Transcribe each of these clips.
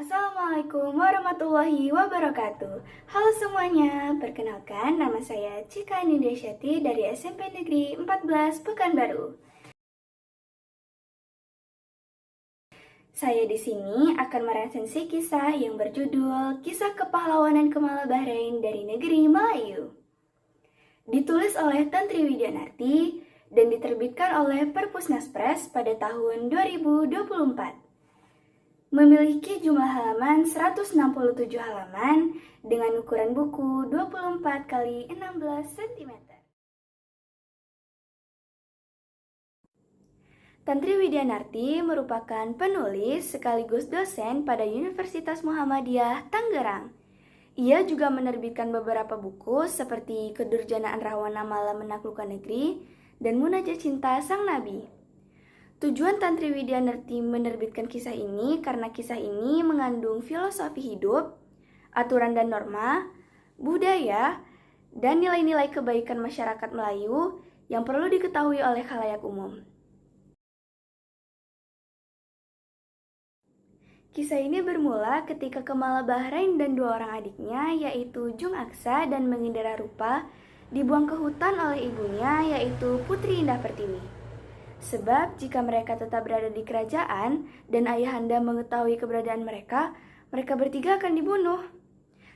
Assalamualaikum warahmatullahi wabarakatuh. Halo semuanya, perkenalkan nama saya Cika Nindesyati dari SMP Negeri 14 Pekanbaru. Saya di sini akan meresensi kisah yang berjudul Kisah Kepahlawanan Kemala Bahrain dari Negeri Melayu. Ditulis oleh Tan Triwidianarti dan diterbitkan oleh Perpusnaspres pada tahun 2024. Memiliki jumlah halaman 167 halaman dengan ukuran buku 24 kali 16 cm. Tan Triwidianarti merupakan penulis sekaligus dosen pada Universitas Muhammadiyah Tangerang. Ia juga menerbitkan beberapa buku seperti Kedurjanaan Rahwana Malam Menaklukkan Negeri dan Munajat Cinta Sang Nabi. Tujuan Tan Triwidianarti menerbitkan kisah ini karena kisah ini mengandung filosofi hidup, aturan dan norma, budaya, dan nilai-nilai kebaikan masyarakat Melayu yang perlu diketahui oleh khalayak umum. Kisah ini bermula ketika Kemala Bahrain dan dua orang adiknya, yaitu Jung Aksa dan Mengindara Rupa, dibuang ke hutan oleh ibunya, yaitu Putri Indah Pertiwi. Sebab jika mereka tetap berada di kerajaan dan ayahanda mengetahui keberadaan mereka bertiga akan dibunuh.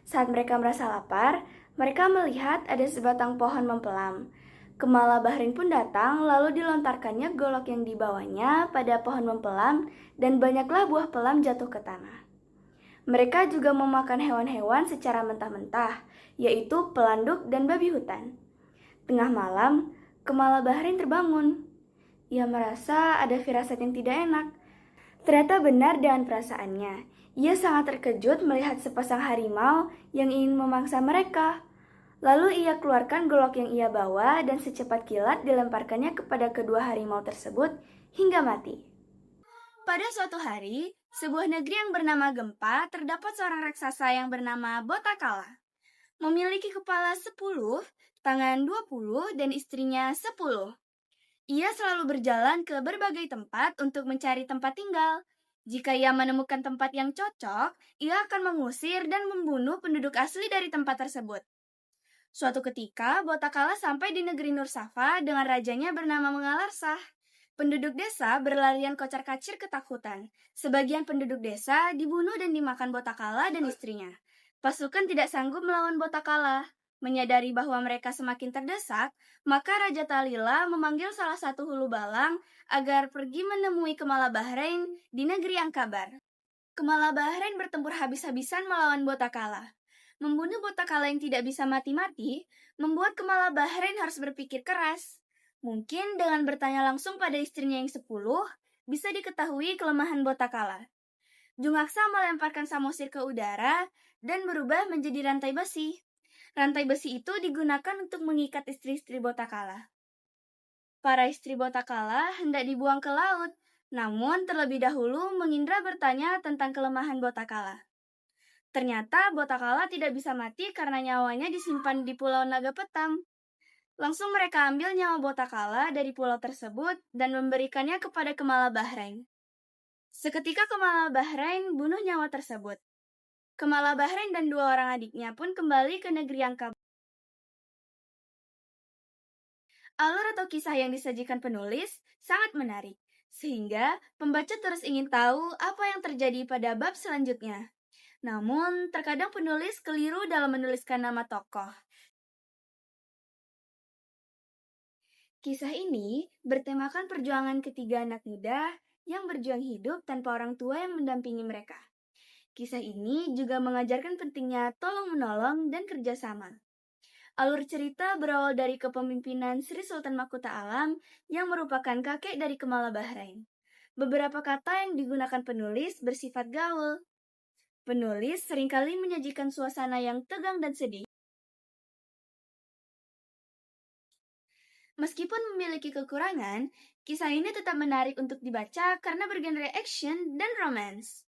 Saat mereka merasa lapar, mereka melihat ada sebatang pohon mempelam. Kemala Bahrain pun datang, lalu dilontarkannya golok yang dibawanya pada pohon mempelam dan banyaklah buah pelam jatuh ke tanah. Mereka juga memakan hewan-hewan secara mentah-mentah, yaitu pelanduk dan babi hutan. Tengah malam, Kemala Bahrain terbangun. Ia merasa ada firasat yang tidak enak. Ternyata benar dengan perasaannya. Ia sangat terkejut melihat sepasang harimau yang ingin memangsa mereka. Lalu ia keluarkan golok yang ia bawa dan secepat kilat dilemparkannya kepada kedua harimau tersebut hingga mati. Pada suatu hari, sebuah negeri yang bernama Gempa terdapat seorang raksasa yang bernama Botakala. Memiliki kepala 10, tangan 20, dan istrinya 10. Ia selalu berjalan ke berbagai tempat untuk mencari tempat tinggal. Jika ia menemukan tempat yang cocok, ia akan mengusir dan membunuh penduduk asli dari tempat tersebut. Suatu ketika, Botakala sampai di negeri Nursafa dengan rajanya bernama Mengalarsah. Penduduk desa berlarian kocar-kacir ketakutan. Sebagian penduduk desa dibunuh dan dimakan Botakala dan istrinya. Pasukan tidak sanggup melawan Botakala. Menyadari bahwa mereka semakin terdesak, maka Raja Talila memanggil salah satu hulu balang agar pergi menemui Kemala Bahrain di negeri Angkabar. Kemala Bahrain bertempur habis-habisan melawan Botakala. Membunuh Botakala yang tidak bisa mati-mati membuat Kemala Bahrain harus berpikir keras. Mungkin dengan bertanya langsung pada istrinya yang 10, bisa diketahui kelemahan Botakala. Jung Aksa melemparkan samosir ke udara dan berubah menjadi rantai besi. Rantai besi itu digunakan untuk mengikat istri-istri Botakala. Para istri Botakala hendak dibuang ke laut, namun terlebih dahulu Mengindra bertanya tentang kelemahan Botakala. Ternyata Botakala tidak bisa mati karena nyawanya disimpan di Pulau Naga Petam. Langsung mereka ambil nyawa Botakala dari pulau tersebut dan memberikannya kepada Kemala Bahrain. Seketika Kemala Bahrain bunuh nyawa tersebut. Kemala Bahrain dan dua orang adiknya pun kembali ke negeri Angkab. Alur atau kisah yang disajikan penulis sangat menarik, sehingga pembaca terus ingin tahu apa yang terjadi pada bab selanjutnya. Namun, terkadang penulis keliru dalam menuliskan nama tokoh. Kisah ini bertemakan perjuangan ketiga anak muda yang berjuang hidup tanpa orang tua yang mendampingi mereka. Kisah ini juga mengajarkan pentingnya tolong-menolong dan kerjasama. Alur cerita berawal dari kepemimpinan Sri Sultan Mahkota Alam yang merupakan kakek dari Kemala Bahrain. Beberapa kata yang digunakan penulis bersifat gaul. Penulis seringkali menyajikan suasana yang tegang dan sedih. Meskipun memiliki kekurangan, kisah ini tetap menarik untuk dibaca karena bergenre action dan romance.